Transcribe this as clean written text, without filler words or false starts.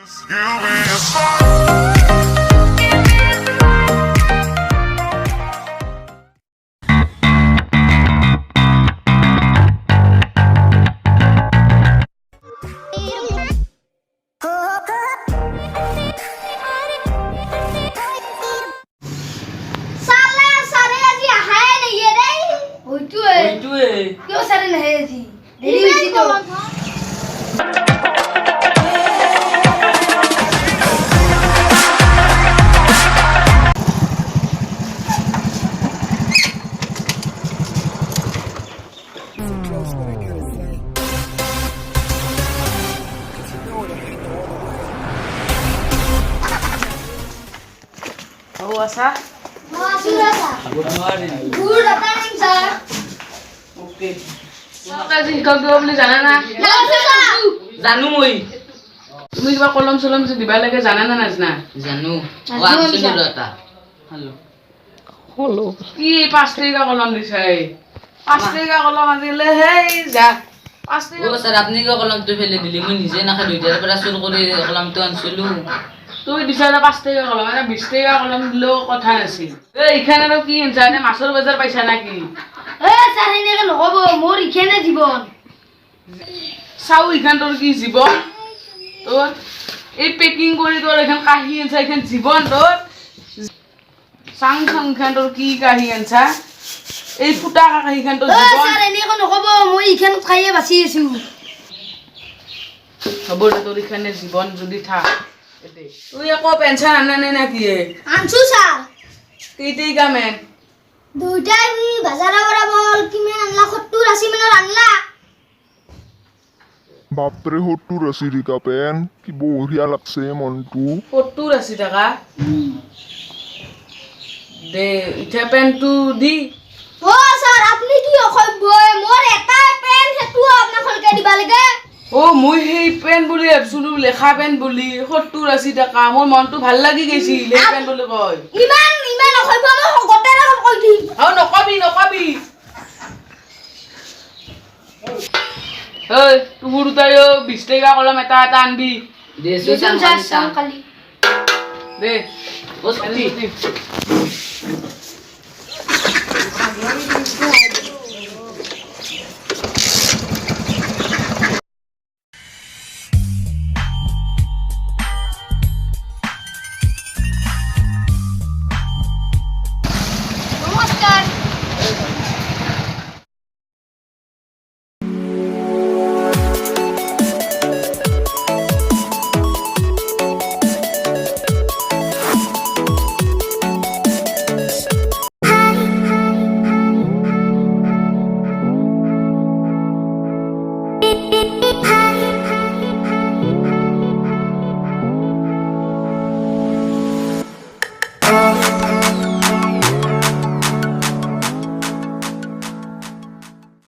क्यों सारे नहीं थी देरी हुई तो Oh, asa? Good morning. Good morning sir. Okay. Kasi ikaw daw beli জানা না? জানো মই। তুমি কিবা কলম চলম যে দিবা লাগে জানা না নাজনা? জানো। ও আনছিল এটা। হলো। কি 5 টাকা কলম দিছে? 5 টাকা কলম আনিলে হেই যা। 5 টাকা। ও স্যার আপনি কি কলমটো ফেলে দিলি মই নিজে নাখা দুইটাৰ পৰা চুৰ কৰি কলমটো আনছিলো। তুই দিছা 5 টাকা কলম এটা 20 টাকা কলম দিলেও কথা নাছিল। এইখানে আৰু কি জানে মাছৰ বজাৰ পাইছা নাকি? স্যার এনেকে নহব মোর ইখানে জীবন চাও ইখান তোর কি জীবন তোর এই পেকিং করে তোর এখান কাহি আনছা এখান জীবন তোর সাং সাং খান তোর কি কাহি আনছা এই ফুটা কাহি খান তোর জীবন স্যার এনেকে নহব মই ইখান খাইয়ে বাঁচি আছো হব দে তোর এখানে জীবন যদি থাক এতে তুই একো পেনশন আনা নাই নাকি আনছো স্যার কেইটেই কামেন দুইটাই বাজারে বরাবর কিমান আনলা 70-80 মিনিট আনলা বাপরে 70-80 টাকা পেন কি বঢ়িয়া লাগছে মনটো 70-80 টাকা দে ইটা পেনটো দি ও স্যার আপনি কি অসভ্য মোর এটা পেন হেতু আপনা খলকে দিবা লাগে ও মই সেই পেন বুলি ভাবছিলো লেখা পেন বুলি 70-80 টাকা মোৰ মনটো ভাল লাগি গৈছিল এই পেন বুলি কয় ইমান অসভ্য মই গতে ৰকম কৈ দিম আও নকবি এই তুহুর তাইও 20 টাকা কলম এটা এটা আনবি দেসু স্যার কালি দে ও সত্যি